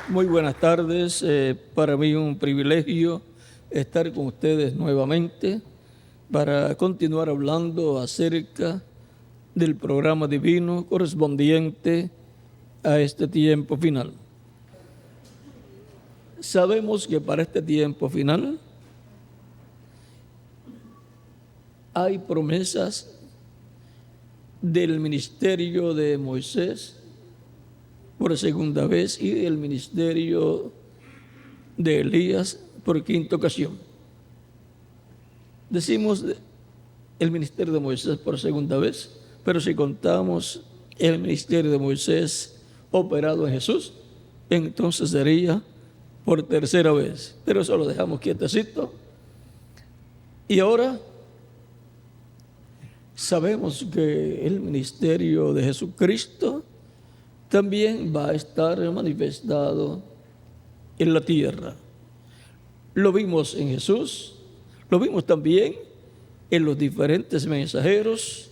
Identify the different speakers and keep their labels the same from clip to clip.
Speaker 1: Muy buenas tardes. Para mí un privilegio estar con ustedes nuevamente para continuar hablando acerca del programa divino correspondiente a este tiempo final. Sabemos que para este tiempo final hay promesas del ministerio de Moisés por segunda vez y del ministerio de Elías por quinta ocasión. Decimos el ministerio de Moisés por segunda vez, pero si contamos el ministerio de Moisés operado en Jesús, entonces sería por tercera vez. Pero eso lo dejamos quietecito. Y ahora sabemos que el ministerio de Jesucristo también va a estar manifestado en la tierra. Lo vimos en Jesús, lo vimos también en los diferentes mensajeros,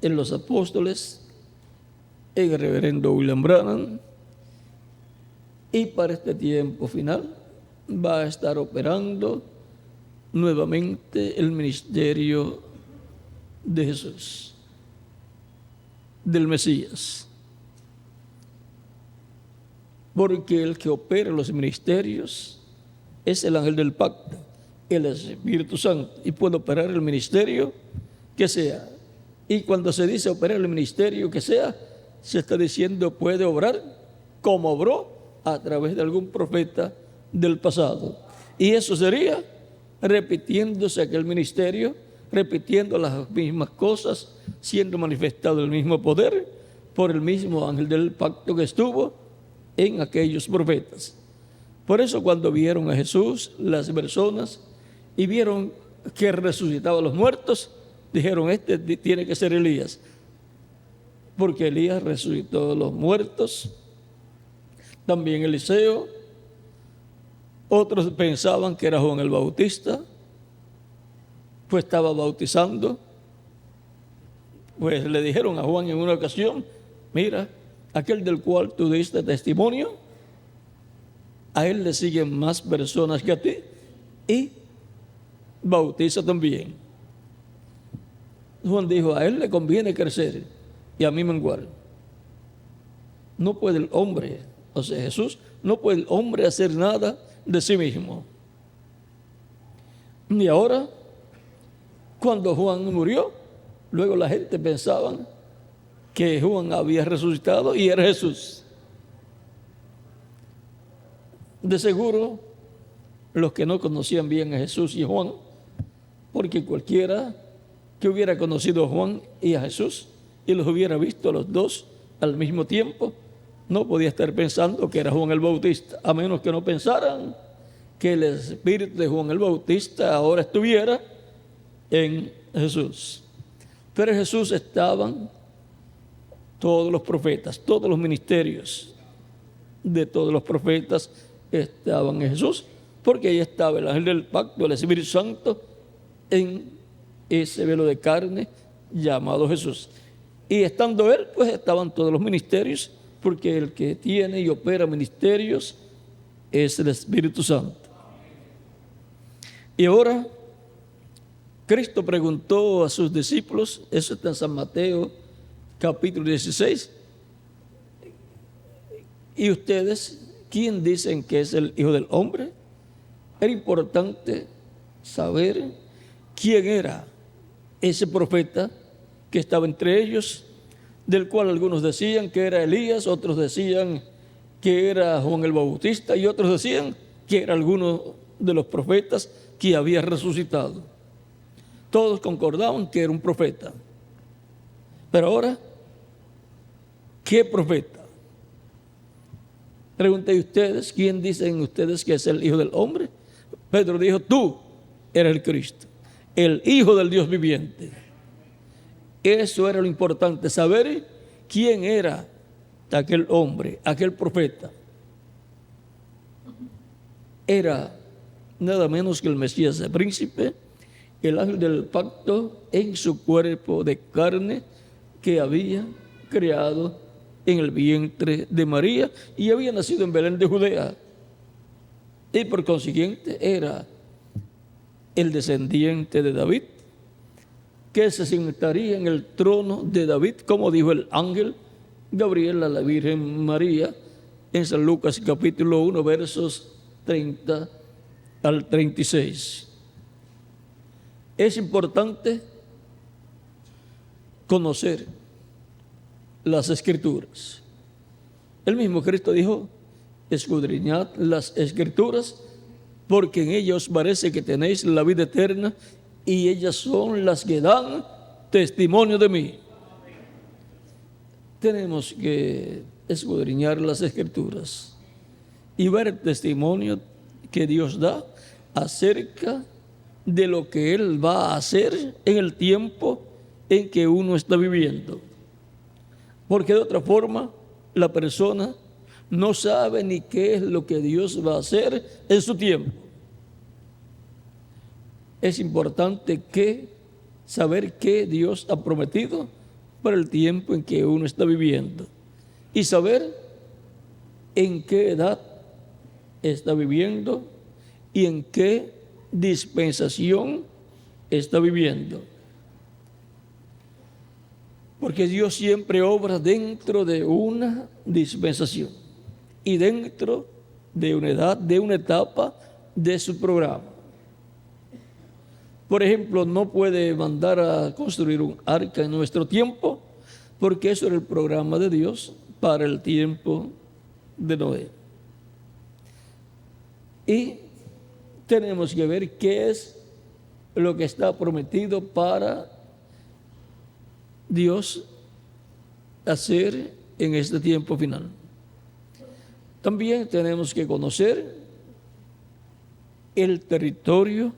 Speaker 1: en los apóstoles, en el reverendo William Branham, y para este tiempo final va a estar operando nuevamente el ministerio de Jesús, del Mesías. Porque el que opera los ministerios es el ángel del pacto, el Espíritu Santo, y puede operar el ministerio que sea. Y cuando se dice operar el ministerio que sea, se está diciendo puede obrar como obró a través de algún profeta del pasado. Y eso sería repitiéndose aquel ministerio, repitiendo las mismas cosas, siendo manifestado el mismo poder por el mismo ángel del pacto que estuvo en aquellos profetas. Por eso cuando vieron a Jesús, las personas, y vieron que resucitaba a los muertos, dijeron, este tiene que ser Elías, porque Elías resucitó a los muertos, también Eliseo. Otros pensaban que era Juan el Bautista, pues estaba bautizando. Pues le dijeron a Juan en una ocasión, mira, aquel del cual tú diste testimonio, a él le siguen más personas que a ti y bautiza también. Juan dijo, a él le conviene crecer y a mí menguar. No puede el hombre, o sea Jesús, no puede el hombre hacer nada de sí mismo. Y ahora, cuando Juan murió, luego la gente pensaba que Juan había resucitado y era Jesús. De seguro, los que no conocían bien a Jesús y a Juan, porque cualquiera que hubiera conocido a Juan y a Jesús y los hubiera visto a los dos al mismo tiempo, no podía estar pensando que era Juan el Bautista, a menos que no pensaran que el espíritu de Juan el Bautista ahora estuviera en Jesús. Pero en Jesús estaban todos los profetas, todos los ministerios de todos los profetas estaban en Jesús, porque ahí estaba el ángel del pacto, el Espíritu Santo, en ese velo de carne llamado Jesús. Y estando él, pues estaban todos los ministerios, porque el que tiene y opera ministerios es el Espíritu Santo. Y ahora, Cristo preguntó a sus discípulos, eso está en San Mateo, capítulo 16, ¿y ustedes quién dicen que es el Hijo del Hombre? Era importante saber quién era ese profeta que estaba entre ellos, del cual algunos decían que era Elías, otros decían que era Juan el Bautista y otros decían que era alguno de los profetas que había resucitado. Todos concordaban que era un profeta. Pero ahora, ¿qué profeta? Pregunté ustedes, ¿quién dicen ustedes que es el Hijo del Hombre? Pedro dijo, tú eres el Cristo, el Hijo del Dios viviente. Eso era lo importante, saber quién era aquel hombre, aquel profeta. Era nada menos que el Mesías, el príncipe, el ángel del pacto en su cuerpo de carne que había creado en el vientre de María y había nacido en Belén de Judea. Y por consiguiente era el descendiente de David, que se sentaría en el trono de David, como dijo el ángel Gabriel a la Virgen María en San Lucas capítulo 1, versos 30 al 36. Es importante conocer las Escrituras. El mismo Cristo dijo: escudriñad las Escrituras, porque en ellas os parece que tenéis la vida eterna, y ellas son las que dan testimonio de mí. Tenemos que escudriñar las Escrituras y ver el testimonio que Dios da acerca de lo que Él va a hacer en el tiempo en que uno está viviendo. Porque de otra forma, la persona no sabe ni qué es lo que Dios va a hacer en su tiempo. Es importante saber qué Dios ha prometido para el tiempo en que uno está viviendo y saber en qué edad está viviendo y en qué dispensación está viviendo. Porque Dios siempre obra dentro de una dispensación y dentro de una edad, de una etapa de su programa. Por ejemplo, no puede mandar a construir un arca en nuestro tiempo, porque eso era el programa de Dios para el tiempo de Noé. Y tenemos que ver qué es lo que está prometido para Dios hacer en este tiempo final. También tenemos que conocer el territorio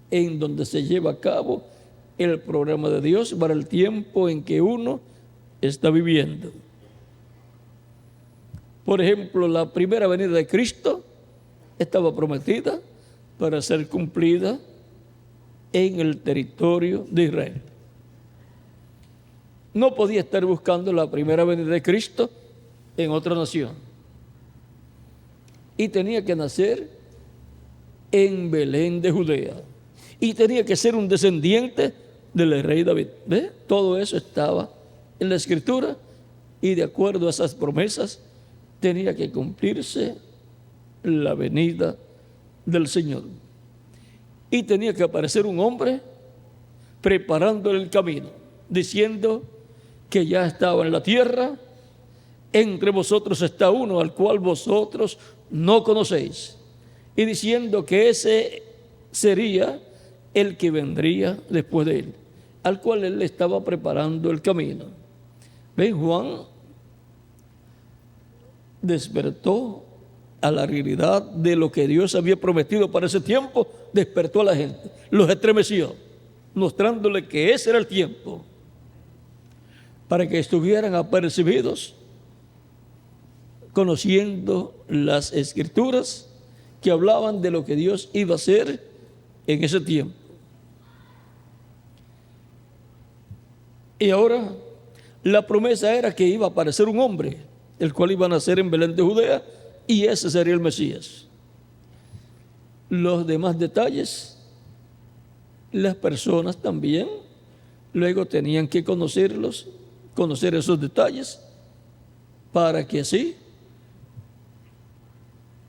Speaker 1: en donde se lleva a cabo el programa de Dios para el tiempo en que uno está viviendo. Por ejemplo, la primera venida de Cristo estaba prometida para ser cumplida en el territorio de Israel. No podía estar buscando la primera venida de Cristo en otra nación. Y tenía que nacer en Belén de Judea. Y tenía que ser un descendiente del rey David. ¿Ve? Todo eso estaba en la Escritura y de acuerdo a esas promesas tenía que cumplirse la venida del Señor. Y tenía que aparecer un hombre preparándole el camino, diciendo que ya estaba en la tierra, entre vosotros está uno al cual vosotros no conocéis, y diciendo que ese sería el que vendría después de él, al cual él le estaba preparando el camino. ¿Ven? Juan despertó a la realidad de lo que Dios había prometido para ese tiempo, despertó a la gente, los estremeció, mostrándole que ese era el tiempo, para que estuvieran apercibidos, conociendo las Escrituras que hablaban de lo que Dios iba a hacer en ese tiempo. Y ahora la promesa era que iba a aparecer un hombre, el cual iba a nacer en Belén de Judea, y ese sería el Mesías. Los demás detalles, las personas también luego tenían que conocer esos detalles, para que así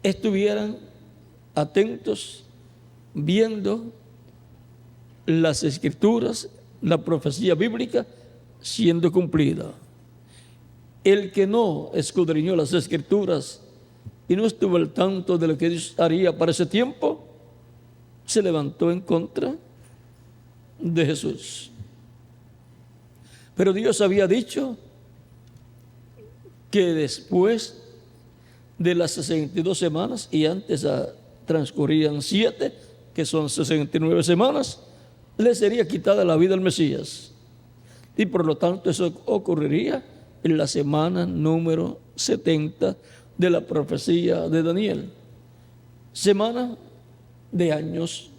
Speaker 1: estuvieran atentos, viendo las Escrituras, la profecía bíblica siendo cumplida. El que no escudriñó las Escrituras y no estuvo al tanto de lo que Dios haría para ese tiempo, se levantó en contra de Jesús. Pero Dios había dicho que después de las 62 semanas, y antes transcurrían 7, que son 69 semanas, le sería quitada la vida al Mesías. Y por lo tanto eso ocurriría en la semana número 70 de la profecía de Daniel. Semana de años.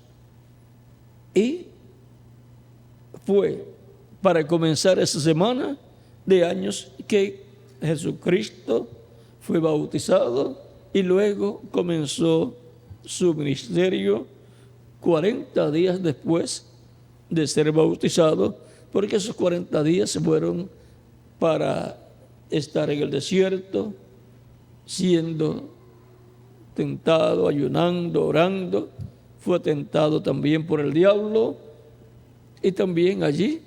Speaker 1: Y fue para comenzar esa semana de años que Jesucristo fue bautizado y luego comenzó su ministerio 40 días después de ser bautizado, porque esos 40 días se fueron para estar en el desierto, siendo tentado, ayunando, orando. Fue tentado también por el diablo, y también allí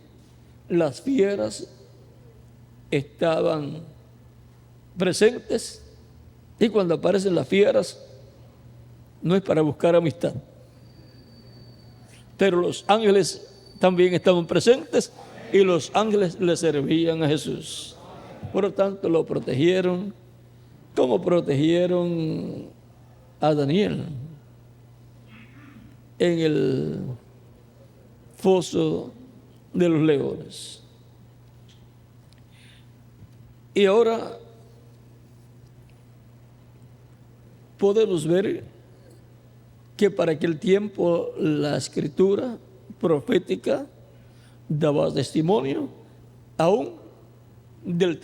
Speaker 1: las fieras estaban presentes, y cuando aparecen las fieras no es para buscar amistad, pero los ángeles también estaban presentes y los ángeles le servían a Jesús. Por lo tanto, lo protegieron como protegieron a Daniel en el foso de los leones. Y ahora podemos ver que para aquel tiempo la escritura profética daba testimonio aún del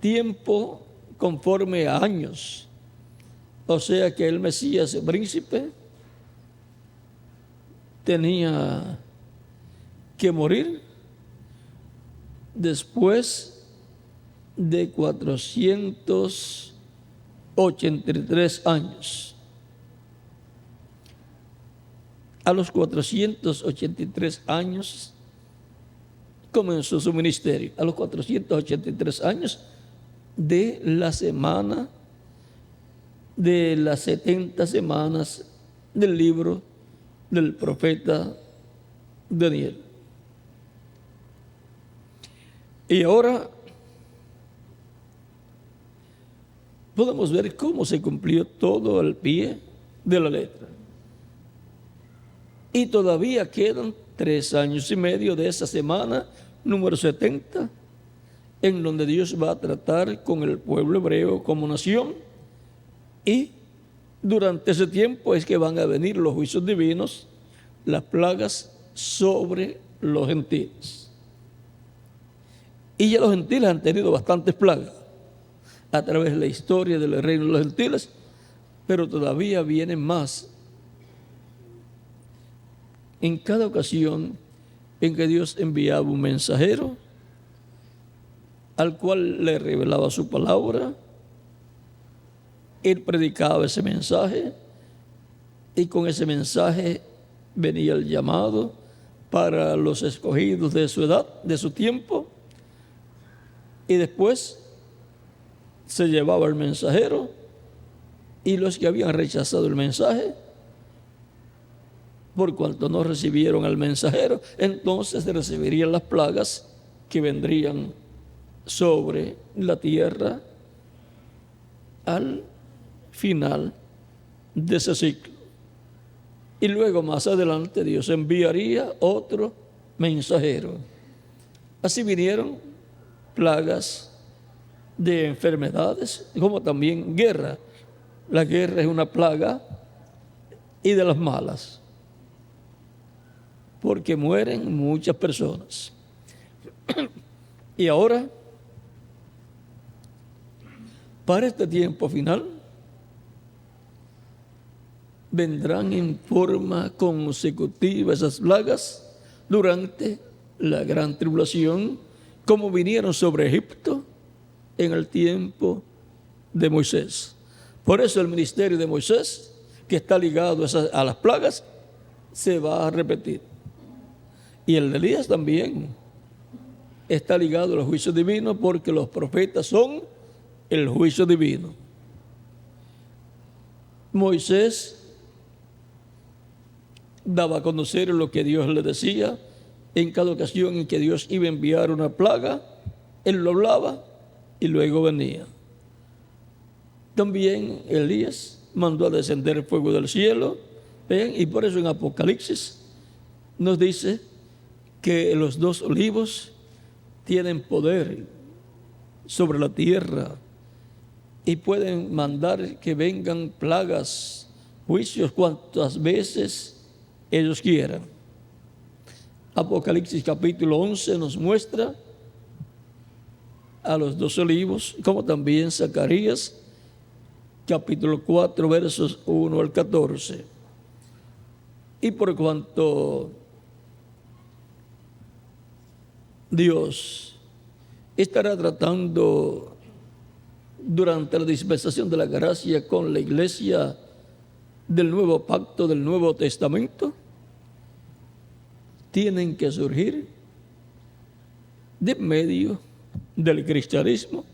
Speaker 1: tiempo conforme a años. O sea que el Mesías, el príncipe, tenía que morir después de 483 años. A los 483 años comenzó su ministerio. A los 483 años de la semana, de las 70 semanas del libro del profeta Daniel. Y ahora podemos ver cómo se cumplió todo al pie de la letra. Y todavía quedan 3 años y medio de esa semana número 70, en donde Dios va a tratar con el pueblo hebreo como nación, y durante ese tiempo es que van a venir los juicios divinos, las plagas sobre los gentiles. Y ya los gentiles han tenido bastantes plagas a través de la historia del reino de los gentiles, pero todavía vienen más. En cada ocasión en que Dios enviaba un mensajero al cual le revelaba su palabra, él predicaba ese mensaje, y con ese mensaje venía el llamado para los escogidos de su edad, de su tiempo, y después se llevaba el mensajero, y los que habían rechazado el mensaje, por cuanto no recibieron al mensajero, entonces recibirían las plagas que vendrían sobre la tierra al final de ese ciclo. Y luego más adelante Dios enviaría otro mensajero. Así vinieron plagas de enfermedades, como también guerra. La guerra es una plaga, y de las malas, porque mueren muchas personas. Y ahora, para este tiempo final, vendrán en forma consecutiva esas plagas durante la gran tribulación, como vinieron sobre Egipto en el tiempo de Moisés. Por eso el ministerio de Moisés, que está ligado a las plagas, se va a repetir. Y el de Elías también está ligado a los juicios divinos, porque los profetas son el juicio divino. Moisés daba a conocer lo que Dios le decía. En cada ocasión en que Dios iba a enviar una plaga, él lo hablaba y luego venía. También Elías mandó a descender fuego del cielo. ¿Ven? Y por eso en Apocalipsis nos dice que los 2 olivos tienen poder sobre la tierra y pueden mandar que vengan plagas, juicios, cuantas veces ellos quieran. Apocalipsis capítulo 11 nos muestra a los 2 olivos, como también Zacarías capítulo 4 versos 1 al 14. Y por cuanto Dios estará tratando durante la dispensación de la gracia con la iglesia del nuevo pacto, del Nuevo Testamento, tienen que surgir de medio del cristianismo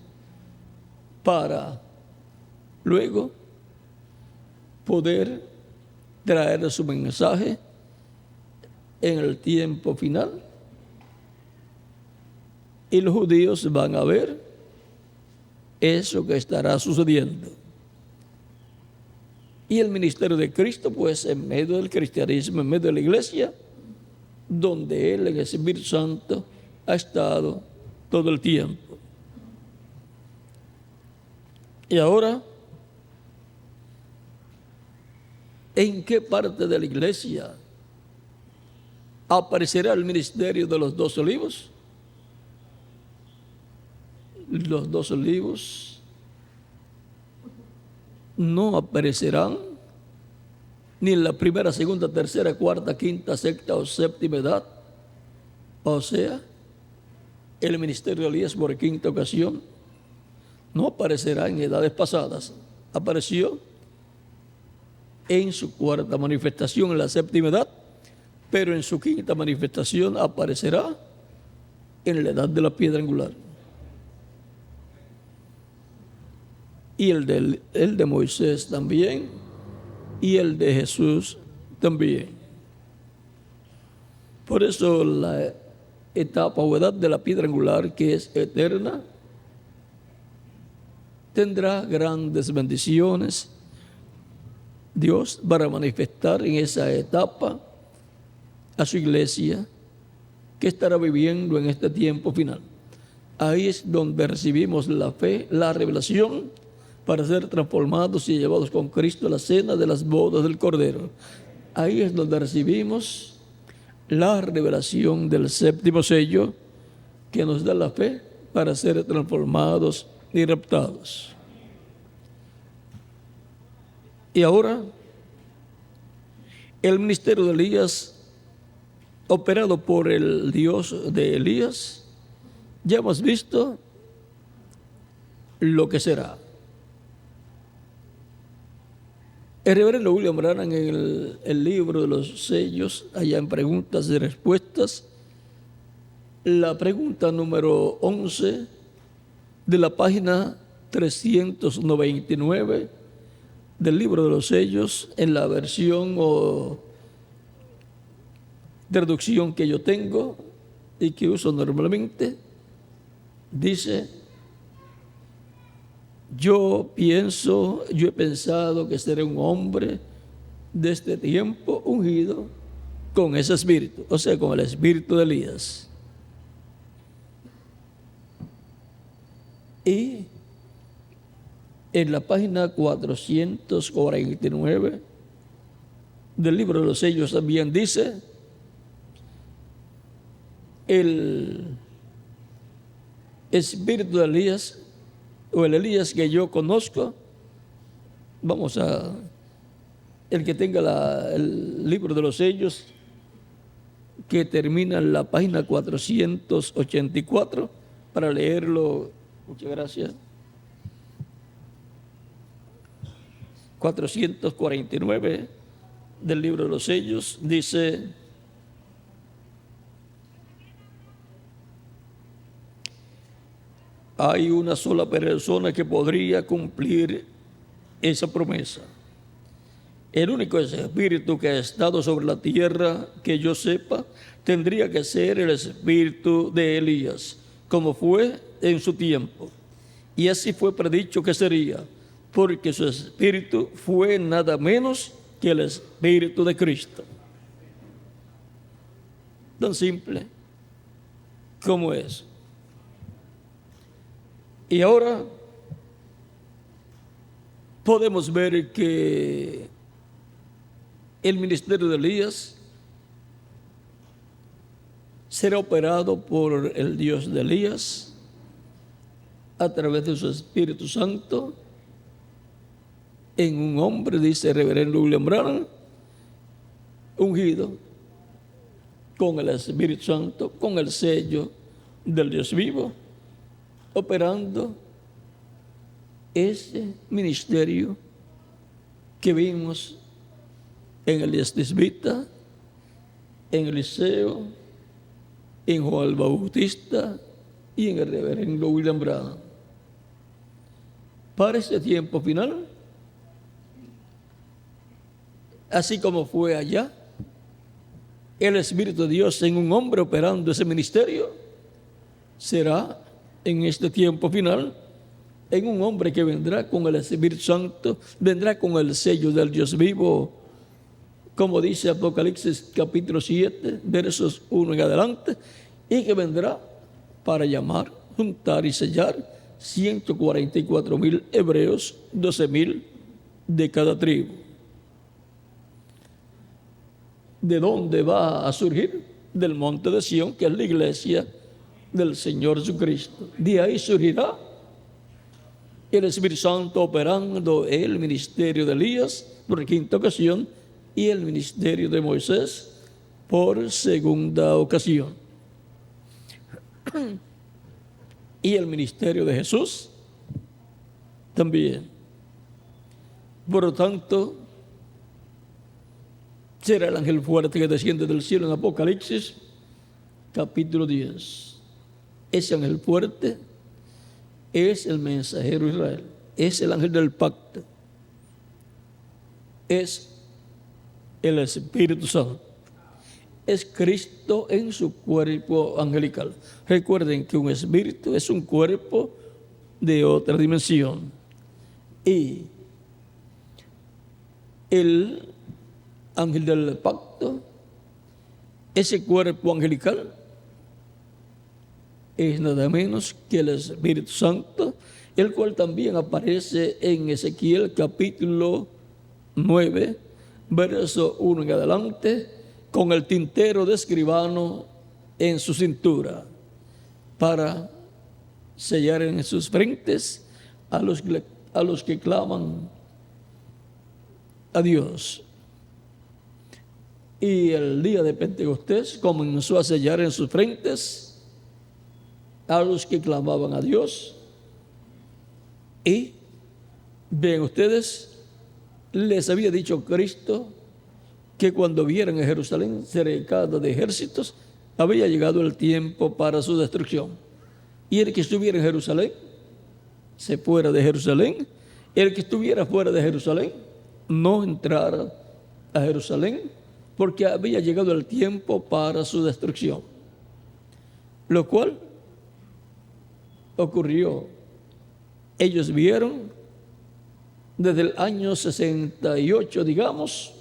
Speaker 1: para luego poder traer su mensaje en el tiempo final. Y los judíos van a ver eso que estará sucediendo. Y el ministerio de Cristo, pues en medio del cristianismo, en medio de la iglesia, donde Él, el Espíritu Santo, ha estado todo el tiempo. Y ahora, ¿en qué parte de la iglesia aparecerá el ministerio de los 2 olivos? Los 2 olivos no aparecerán ni en la primera, segunda, tercera, cuarta, quinta, sexta o séptima edad. O sea, el ministerio de Elías por quinta ocasión no aparecerá en edades pasadas. Apareció en su cuarta manifestación en la séptima edad, pero en su quinta manifestación aparecerá en la edad de la piedra angular. Y el de Moisés también, y el de Jesús también. Por eso la etapa o edad de la piedra angular, que es eterna, tendrá grandes bendiciones. Dios para manifestar en esa etapa a su iglesia que estará viviendo en este tiempo final. Ahí es donde recibimos la fe, la revelación, para ser transformados y llevados con Cristo a la cena de las bodas del Cordero. Ahí es donde recibimos la revelación del séptimo sello, que nos da la fe para ser transformados y raptados. Y ahora, el ministerio de Elías, operado por el Dios de Elías, ya hemos visto lo que será. El reverendo William Branham, en el libro de los sellos, allá en preguntas y respuestas, la pregunta número 11 de la página 399 del libro de los sellos, en la versión o traducción que yo tengo y que uso normalmente, dice: yo he pensado que seré un hombre de este tiempo ungido con ese espíritu, o sea, con el espíritu de Elías. Y en la página 449 del libro de los sellos también dice: el espíritu de Elías, o el Elías que yo conozco, el que tenga el libro de los sellos, que termina en la página 484, para leerlo. Muchas gracias. 449 del libro de los sellos dice: hay una sola persona que podría cumplir esa promesa. El único espíritu que ha estado sobre la tierra, que yo sepa, tendría que ser el espíritu de Elías, como fue en su tiempo. Y así fue predicho que sería, porque su espíritu fue nada menos que el espíritu de Cristo. Tan simple como es. Y ahora podemos ver que el ministerio de Elías será operado por el Dios de Elías a través de su Espíritu Santo en un hombre, dice el reverendo William Branham, ungido con el Espíritu Santo, con el sello del Dios vivo, operando ese ministerio que vimos en el Estisbita, en Eliseo, en Juan el Bautista y en el reverendo William Branham. Para ese tiempo final, así como fue allá, el Espíritu de Dios en un hombre operando ese ministerio, será en este tiempo final en un hombre que vendrá con el Espíritu Santo, vendrá con el sello del Dios vivo, como dice Apocalipsis capítulo 7, versos 1 en adelante, y que vendrá para llamar, juntar y sellar 144,000 hebreos, 12,000 de cada tribu. ¿De dónde va a surgir? Del monte de Sión, que es la iglesia del Señor Jesucristo. De ahí surgirá el Espíritu Santo operando el ministerio de Elías por quinta ocasión y el ministerio de Moisés por segunda ocasión. Y el ministerio de Jesús también. Por lo tanto, será el ángel fuerte que desciende del cielo en Apocalipsis capítulo 10. Ese ángel fuerte es el mensajero de Israel, es el ángel del pacto, es el Espíritu Santo, es Cristo en su cuerpo angelical. Recuerden que un espíritu es un cuerpo de otra dimensión. Y el ángel del pacto, ese cuerpo angelical, es nada menos que el Espíritu Santo, el cual también aparece en Ezequiel capítulo 9, verso 1 en adelante, con el tintero de escribano en su cintura, para sellar en sus frentes a los que claman a Dios. Y el día de Pentecostés comenzó a sellar en sus frentes a los que clamaban a Dios. Y ven ustedes, les había dicho Cristo que cuando vieran a Jerusalén cercada de ejércitos, había llegado el tiempo para su destrucción. Y el que estuviera en Jerusalén, se fuera de Jerusalén. El que estuviera fuera de Jerusalén, no entrara a Jerusalén, porque había llegado el tiempo para su destrucción. Lo cual ocurrió. Ellos vieron desde el año 68, digamos,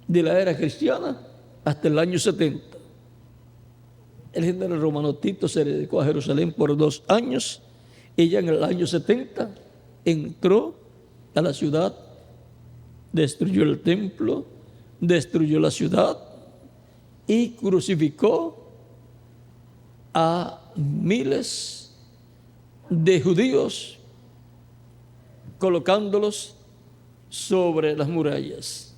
Speaker 1: de la era cristiana, hasta el año 70. El general romano Tito se dedicó a Jerusalén por 2 años y ya en el año 70 entró a la ciudad, destruyó el templo, destruyó la ciudad y crucificó a miles de judíos, colocándolos sobre las murallas.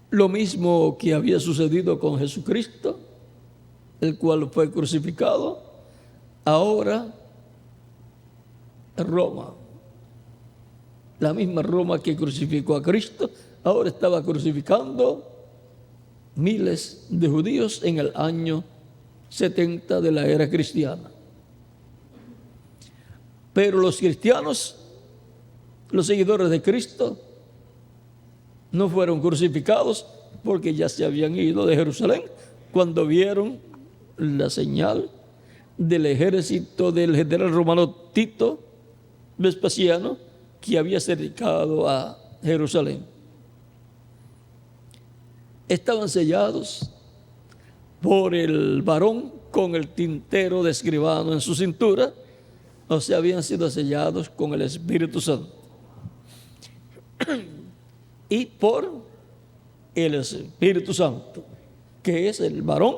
Speaker 1: Lo mismo que había sucedido con Jesucristo, el cual fue crucificado, ahora Roma, la misma Roma que crucificó a Cristo, ahora estaba crucificando miles de judíos en el año 70 de la era cristiana. Pero los cristianos, los seguidores de Cristo, no fueron crucificados porque ya se habían ido de Jerusalén cuando vieron la señal del ejército del general romano Tito Vespasiano, que había cercado a Jerusalén. Estaban sellados por el varón con el tintero de escribano en su cintura, o sea, habían sido sellados con el Espíritu Santo. Y por el Espíritu Santo. que es el varón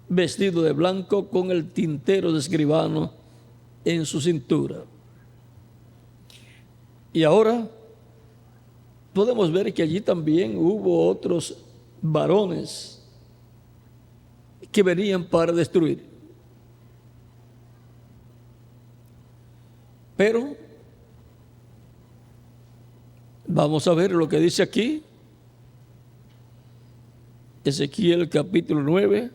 Speaker 1: vestido de blanco con el tintero de escribano en su cintura. Y ahora podemos ver que allí también hubo otros varones que venían para destruir. Pero vamos a ver lo que dice aquí, Ezequiel capítulo 9.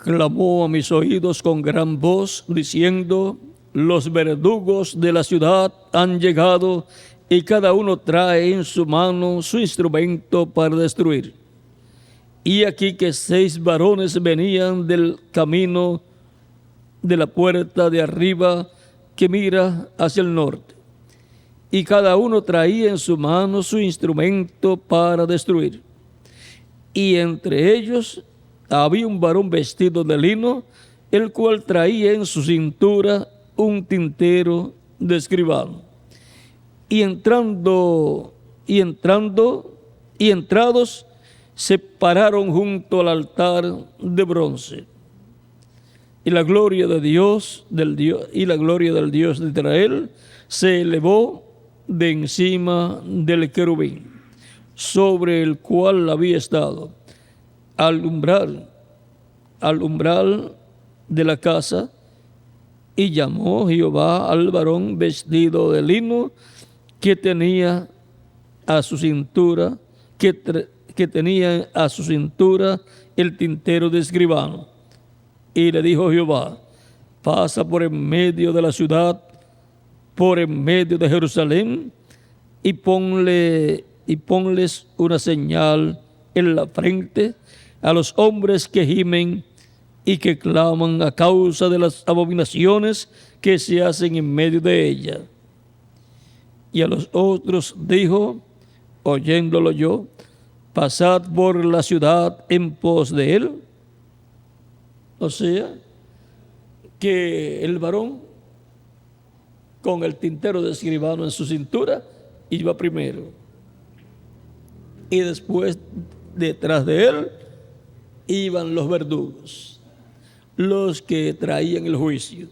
Speaker 1: Clamó a mis oídos con gran voz, diciendo: los verdugos de la ciudad han llegado, y cada uno trae en su mano su instrumento para destruir. Y aquí que 6 varones venían del camino de la puerta de arriba que mira hacia el norte, y cada uno traía en su mano su instrumento para destruir. Y entre ellos había un varón vestido de lino, el cual traía en su cintura un tintero de escribano. Y entrados, se pararon junto al altar de bronce. Y la gloria de Dios, del Dios de Israel se elevó de encima del querubín, sobre el cual había estado, al umbral de la casa, y llamó Jehová al varón vestido de lino que tenía a su cintura, que tenía a su cintura el tintero de escribano. Y le dijo Jehová: pasa por en medio de la ciudad, por en medio de Jerusalén, y ponles una señal en la frente a los hombres que gimen y que claman a causa de las abominaciones que se hacen en medio de ella. Y a los otros dijo, oyéndolo yo: pasad por la ciudad en pos de él. O sea, que el varón con el tintero de escribano en su cintura iba primero, y después detrás de él iban los verdugos, los que traían el juicio.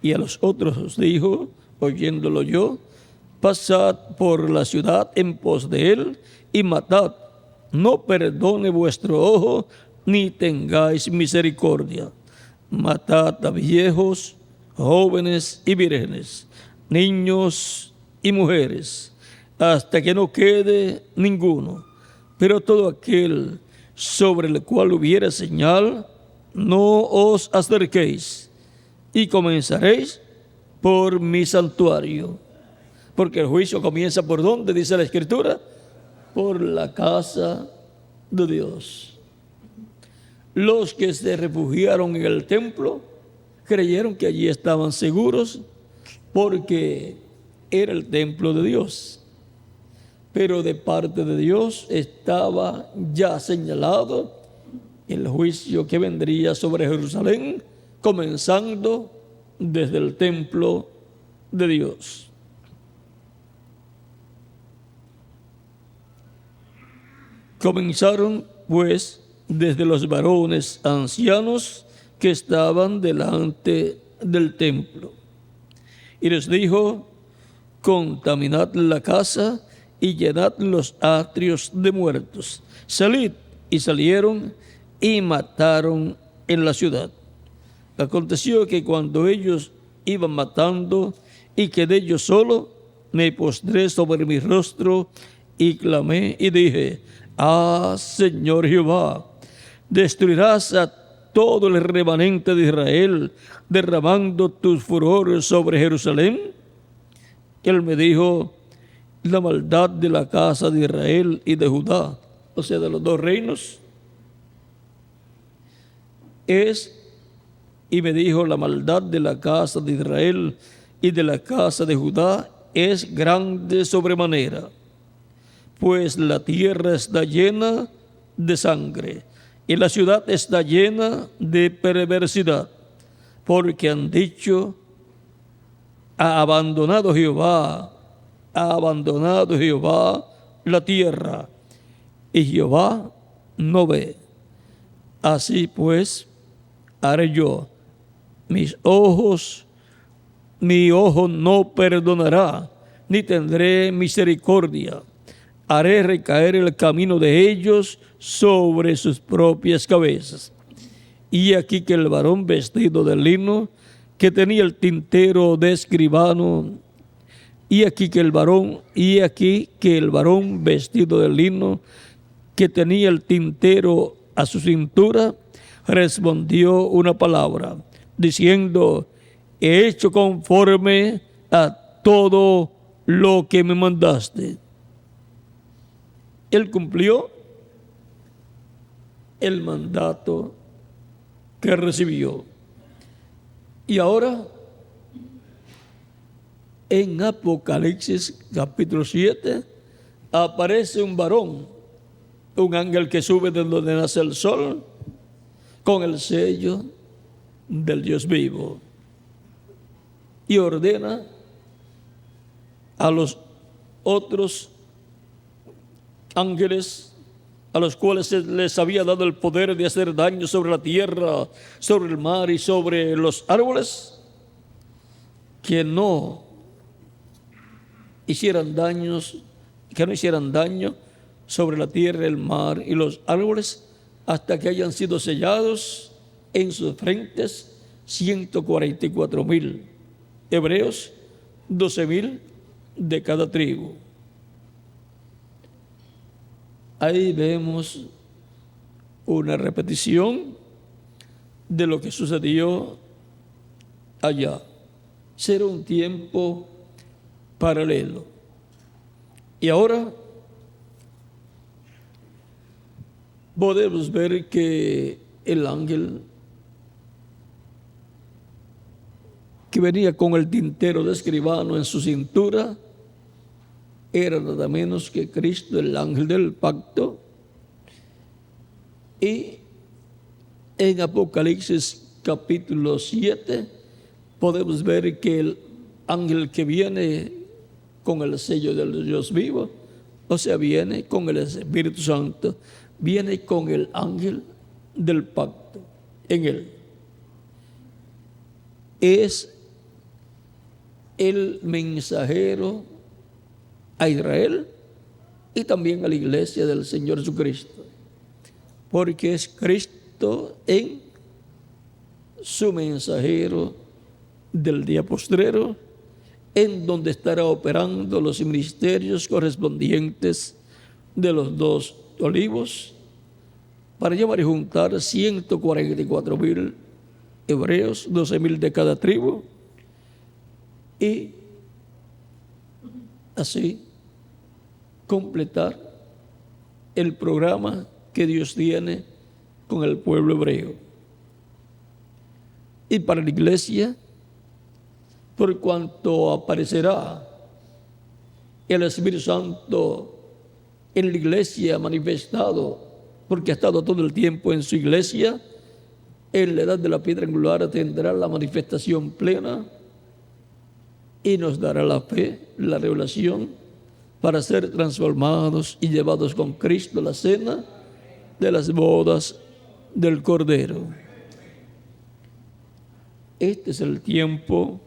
Speaker 1: Y a los otros dijo, oyéndolo yo: pasad por la ciudad en pos de él y matad, no perdone vuestro ojo, ni tengáis misericordia. Matad a viejos, jóvenes y vírgenes, niños y mujeres, hasta que no quede ninguno. Pero todo aquel sobre el cual hubiere señal, no os acerquéis, y comenzaréis por mi santuario. Porque el juicio comienza ¿por dónde? Dice la Escritura: por la casa de Dios. Los que se refugiaron en el templo creyeron que allí estaban seguros porque era el templo de Dios. Pero de parte de Dios estaba ya señalado el juicio que vendría sobre Jerusalén, comenzando desde el templo de Dios. Comenzaron pues desde los varones ancianos que estaban delante del templo. Y les dijo: contaminad la casa y llenad los atrios de muertos. Salid. Y salieron y mataron en la ciudad. Aconteció que cuando ellos iban matando y quedé yo solo, me postré sobre mi rostro y clamé y dije: ah, Señor Jehová, destruirás a todo el remanente de Israel, derramando tus furores sobre Jerusalén. Él me dijo: la maldad de la casa de Israel y de Judá, o sea, de los dos reinos, y me dijo: la maldad de la casa de Israel y de la casa de Judá es grande sobremanera. pues la tierra está llena de sangre y la ciudad está llena de perversidad, porque han dicho, ha abandonado Jehová la tierra, y Jehová no ve. Así pues, haré yo, mi ojo no perdonará, ni tendré misericordia. Haré recaer el camino de ellos sobre sus propias cabezas. Y aquí que el varón vestido de lino, que tenía el tintero de escribano, y aquí que el varón vestido de lino, que tenía el tintero a su cintura, respondió una palabra, diciendo, he hecho conforme a todo lo que me mandaste. Él cumplió el mandato que recibió. Y ahora, en Apocalipsis capítulo 7, aparece un varón, un ángel que sube de donde nace el sol, con el sello del Dios vivo, y ordena a los otros ángeles, a los cuales se les había dado el poder de hacer daño sobre la tierra, sobre el mar y sobre los árboles, que no hicieran daño sobre la tierra, el mar y los árboles, hasta que hayan sido sellados en sus frentes 144,000 hebreos, 12,000 de cada tribu. Ahí vemos una repetición de lo que sucedió allá. Será un tiempo paralelo. Y ahora podemos ver que el ángel que venía con el tintero de escribano en su cintura era nada menos que Cristo, el ángel del pacto. Y en Apocalipsis capítulo 7 podemos ver que el ángel que viene con el sello del Dios vivo, o sea, viene con el Espíritu Santo, viene con el ángel del pacto en él. Es el mensajero a Israel y también a la iglesia del Señor Jesucristo, porque es Cristo en su mensajero del día postrero, en donde estará operando los ministerios correspondientes de los 2 olivos, para llevar y juntar 144,000 hebreos, 12,000 de cada tribu, y así completar el programa que Dios tiene con el pueblo hebreo. Y para la iglesia, por cuanto aparecerá el Espíritu Santo en la iglesia manifestado, porque ha estado todo el tiempo en su iglesia, en la edad de la piedra angular tendrá la manifestación plena y nos dará la fe, la revelación, para ser transformados y llevados con Cristo a la cena de las bodas del Cordero. Este es el tiempo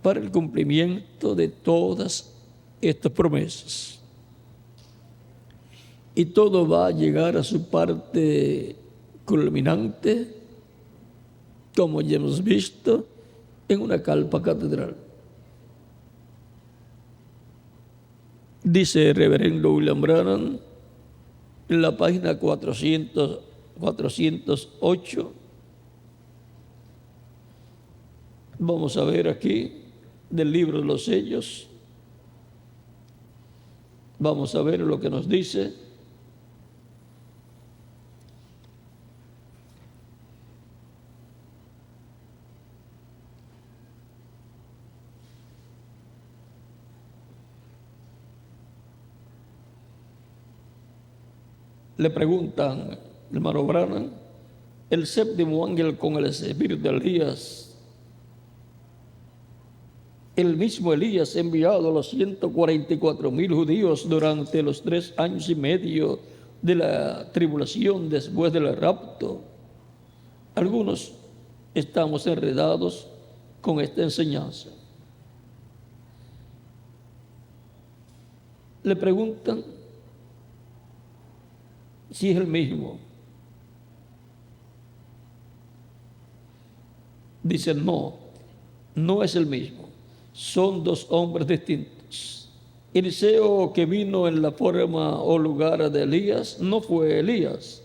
Speaker 1: para el cumplimiento de todas estas promesas. Y todo va a llegar a su parte culminante, como ya hemos visto, en una calpa catedral. Dice el reverendo William Branham en la página 408. Vamos a ver aquí del libro de los sellos. Vamos a ver lo que nos dice. Le preguntan, hermano Branham, el séptimo ángel con el espíritu de Elías, el mismo Elías enviado a los 144,000 judíos durante los 3 años y medio de la tribulación después del rapto. Algunos estamos enredados con esta enseñanza. Le preguntan si es el mismo. Dicen, no, no es el mismo. Son 2 hombres distintos. Eliseo, que vino en la forma o lugar de Elías, no fue Elías.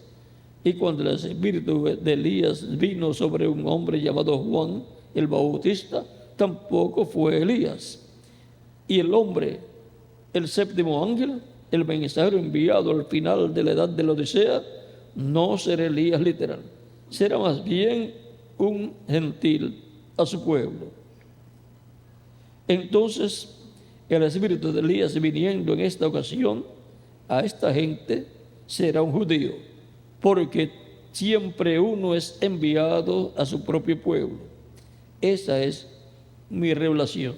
Speaker 1: Y cuando el espíritu de Elías vino sobre un hombre llamado Juan el Bautista, tampoco fue Elías. Y el hombre, el séptimo ángel, el mensajero enviado al final de la edad de la Odisea, no será Elías literal. Será más bien un gentil a su pueblo. Entonces, el espíritu de Elías viniendo en esta ocasión a esta gente será un judío, porque siempre uno es enviado a su propio pueblo. Esa es mi revelación.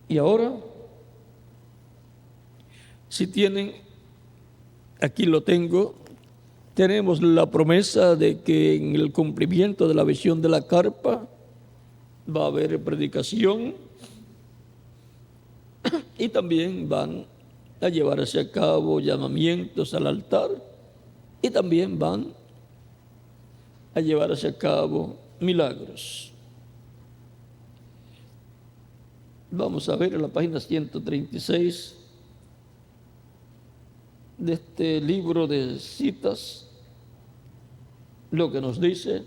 Speaker 1: Y ahora, si tienen, aquí lo tengo, tenemos la promesa de que en el cumplimiento de la visión de la carpa va a haber predicación y también van a llevarse a cabo llamamientos al altar y también van a llevarse a cabo milagros. Vamos a ver en la página 136 de este libro de citas lo que nos dice.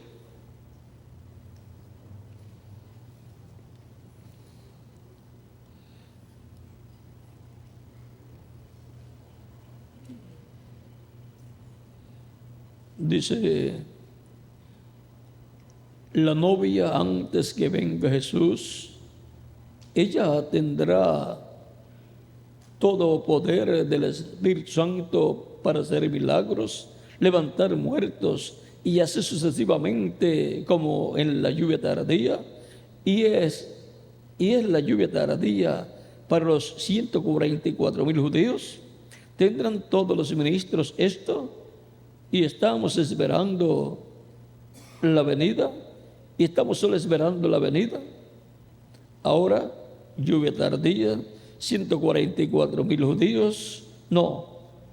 Speaker 1: Dice, la novia antes que venga Jesús, ella tendrá todo poder del Espíritu Santo para hacer milagros, levantar muertos y así sucesivamente como en la lluvia tardía. Y es la lluvia tardía para los 144,000 judíos. ¿Tendrán todos los ministros esto? Y estamos esperando la venida. Y estamos solo esperando la venida. Ahora, lluvia tardía, 144,000 judíos. No,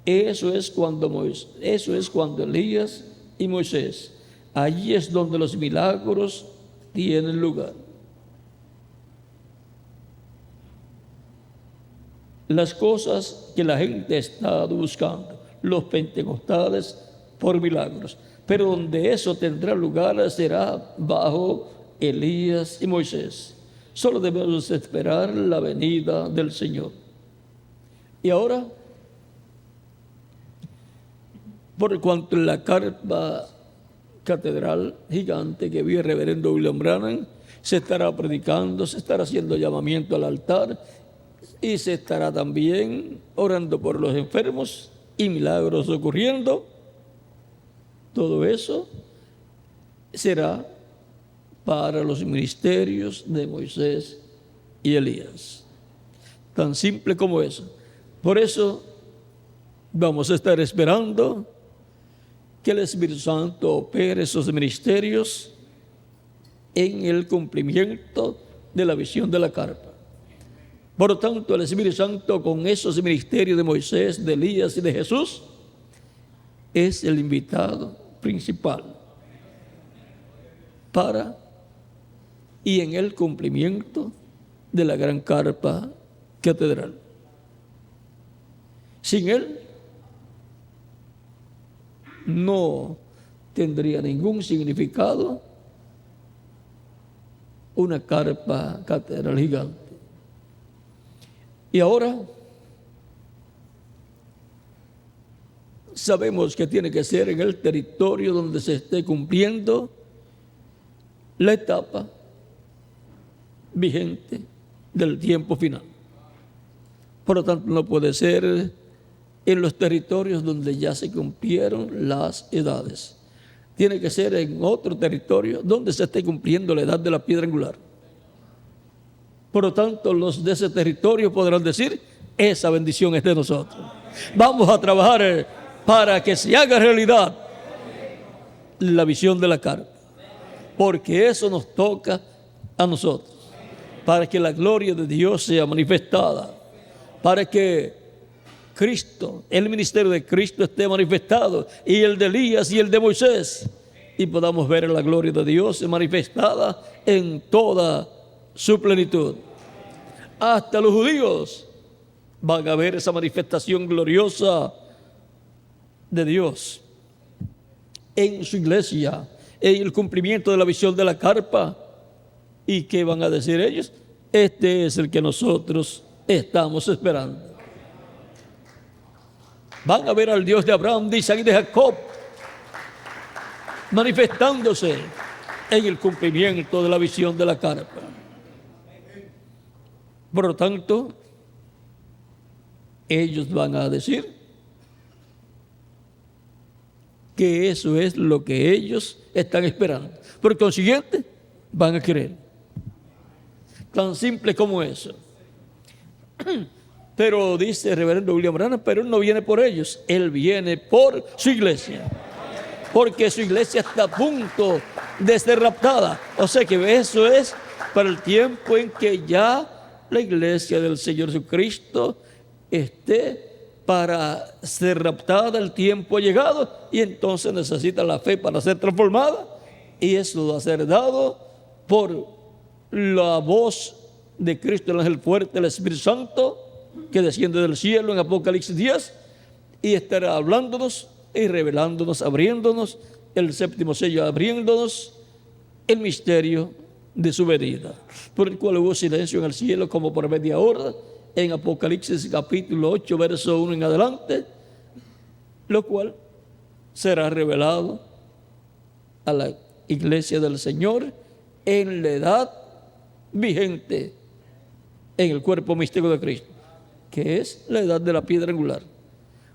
Speaker 1: eso es cuando Elías y Moisés. Allí es donde los milagros tienen lugar. Las cosas que la gente ha estado buscando, los pentecostales por milagros, pero donde eso tendrá lugar será bajo Elías y Moisés. Solo debemos esperar la venida del Señor. Y ahora, por cuanto la carpa catedral gigante que vio el reverendo William Branham, se estará predicando, se estará haciendo llamamiento al altar y se estará también orando por los enfermos y milagros ocurriendo. Todo eso será para los ministerios de Moisés y Elías. Tan simple como eso. Por eso vamos a estar esperando que el Espíritu Santo opere esos ministerios en el cumplimiento de la visión de la carpa. Por lo tanto, el Espíritu Santo con esos ministerios de Moisés, de Elías y de Jesús es el invitado principal para y en el cumplimiento de la gran carpa catedral. Sin él no tendría ningún significado una carpa catedral gigante. Y ahora sabemos que tiene que ser en el territorio donde se esté cumpliendo la etapa vigente del tiempo final. Por lo tanto, no puede ser en los territorios donde ya se cumplieron las edades. Tiene que ser en otro territorio donde se esté cumpliendo la edad de la piedra angular. Por lo tanto, los de ese territorio podrán decir, esa bendición es de nosotros. Vamos a trabajar para que se haga realidad la visión de la carpa, porque eso nos toca a nosotros, para que la gloria de Dios sea manifestada, para que Cristo, el ministerio de Cristo esté manifestado, y el de Elías y el de Moisés, y podamos ver la gloria de Dios manifestada en toda su plenitud. Hasta los judíos van a ver esa manifestación gloriosa de Dios en su iglesia, en el cumplimiento de la visión de la carpa. ¿Y qué van a decir ellos? Este es el que nosotros estamos esperando. Van a ver al Dios de Abraham, de Isaac y de Jacob manifestándose en el cumplimiento de la visión de la carpa. Por lo tanto, ellos van a decir que eso es lo que ellos están esperando. Por consiguiente, van a creer. Tan simple como eso. Pero dice el reverendo William Branham, pero él no viene por ellos, él viene por su iglesia. Porque su iglesia está a punto de ser raptada. O sea que eso es para el tiempo en que ya la iglesia del Señor Jesucristo esté para ser raptada, el tiempo ha llegado y entonces necesita la fe para ser transformada, y eso va a ser dado por la voz de Cristo, el ángel fuerte, el Espíritu Santo, que desciende del cielo en Apocalipsis 10 y estará hablándonos y revelándonos, abriéndonos el séptimo sello, abriéndonos el misterio de su venida, por el cual hubo silencio en el cielo como por media hora, en Apocalipsis capítulo 8, verso 1 en adelante, lo cual será revelado a la iglesia del Señor en la edad vigente, en el cuerpo místico de Cristo, que es la edad de la piedra angular.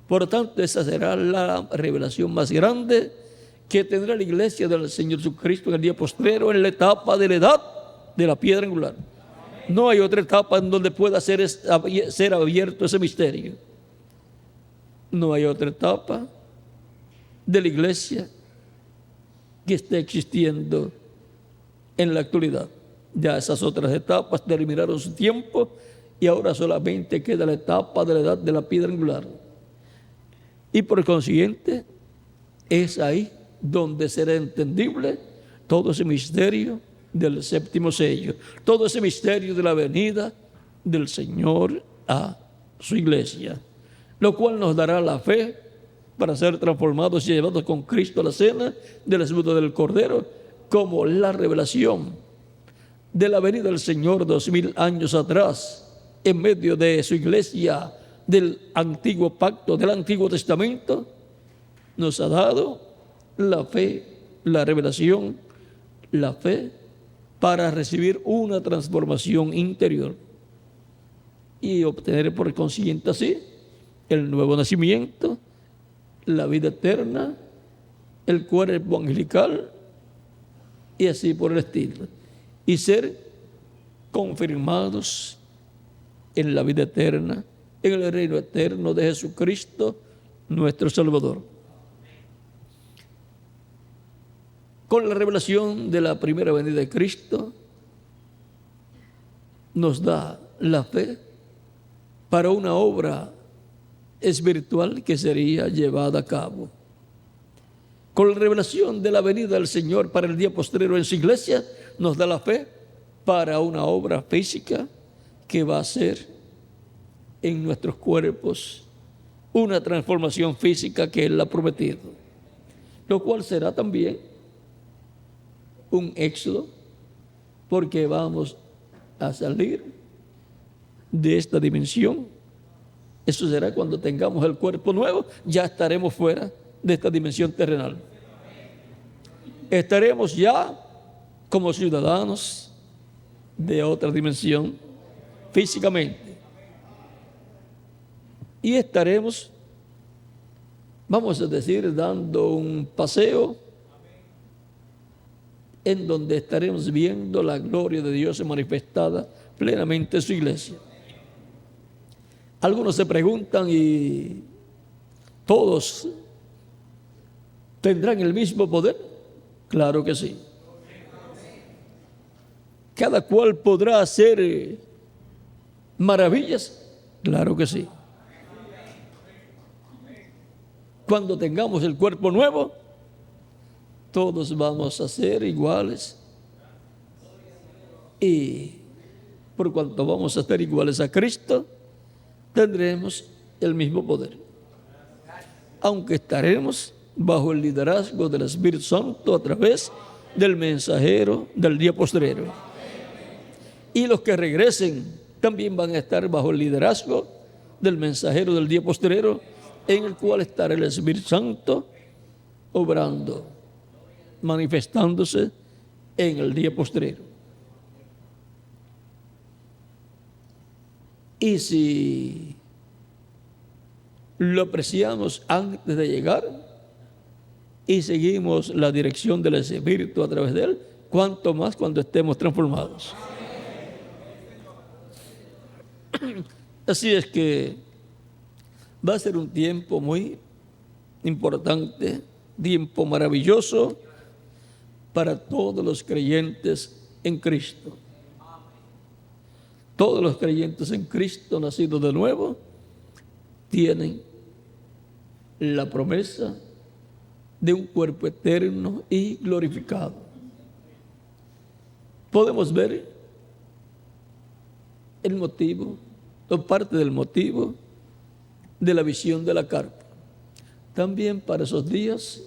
Speaker 1: Por lo tanto, esa será la revelación más grande que tendrá la iglesia del Señor Jesucristo en el día postrero, en la etapa de la edad de la piedra angular. No hay otra etapa en donde pueda ser abierto ese misterio. No hay otra etapa de la iglesia que esté existiendo en la actualidad. Ya esas otras etapas terminaron su tiempo y ahora solamente queda la etapa de la edad de la piedra angular. Y por consiguiente, es ahí donde será entendible todo ese misterio del séptimo sello, todo ese misterio de la venida del Señor a su iglesia, lo cual nos dará la fe para ser transformados y llevados con Cristo a la cena del esposo del Cordero, como la revelación de la venida del Señor 2000 años atrás, en medio de su iglesia del antiguo pacto, del Antiguo Testamento, nos ha dado la fe, la revelación, la fe para recibir una transformación interior y obtener por consiguiente así el nuevo nacimiento, la vida eterna, el cuerpo angelical y así por el estilo, y ser confirmados en la vida eterna, en el reino eterno de Jesucristo, nuestro Salvador. Con la revelación de la primera venida de Cristo, nos da la fe para una obra espiritual que sería llevada a cabo. Con la revelación de la venida del Señor para el día postrero en su iglesia, nos da la fe para una obra física que va a ser en nuestros cuerpos una transformación física que Él ha prometido, lo cual será también un éxodo, porque vamos a salir de esta dimensión. Eso será cuando tengamos el cuerpo nuevo, ya estaremos fuera de esta dimensión terrenal. Estaremos ya como ciudadanos de otra dimensión físicamente. Y estaremos vamos a decir, dando un paseo en donde estaremos viendo la gloria de Dios manifestada plenamente en su iglesia. Algunos se preguntan, ¿y todos tendrán el mismo poder? Claro que sí. ¿Cada cual podrá hacer maravillas? Claro que sí. Cuando tengamos el cuerpo nuevo, todos vamos a ser iguales. Y por cuanto vamos a ser iguales a Cristo, tendremos el mismo poder. Aunque estaremos bajo el liderazgo del Espíritu Santo a través del mensajero del día postrero. Y los que regresen también van a estar bajo el liderazgo del mensajero del día postrero, en el cual estará el Espíritu Santo obrando, manifestándose en el día postrero. Y si lo apreciamos antes de llegar y seguimos la dirección del Espíritu a través de él, cuanto más cuando estemos transformados. Así es que va a ser un tiempo muy importante, tiempo maravilloso para todos los creyentes en Cristo. Todos los creyentes en Cristo nacidos de nuevo tienen la promesa de un cuerpo eterno y glorificado. Podemos ver el motivo, o parte del motivo de la visión de la carpa. También para esos días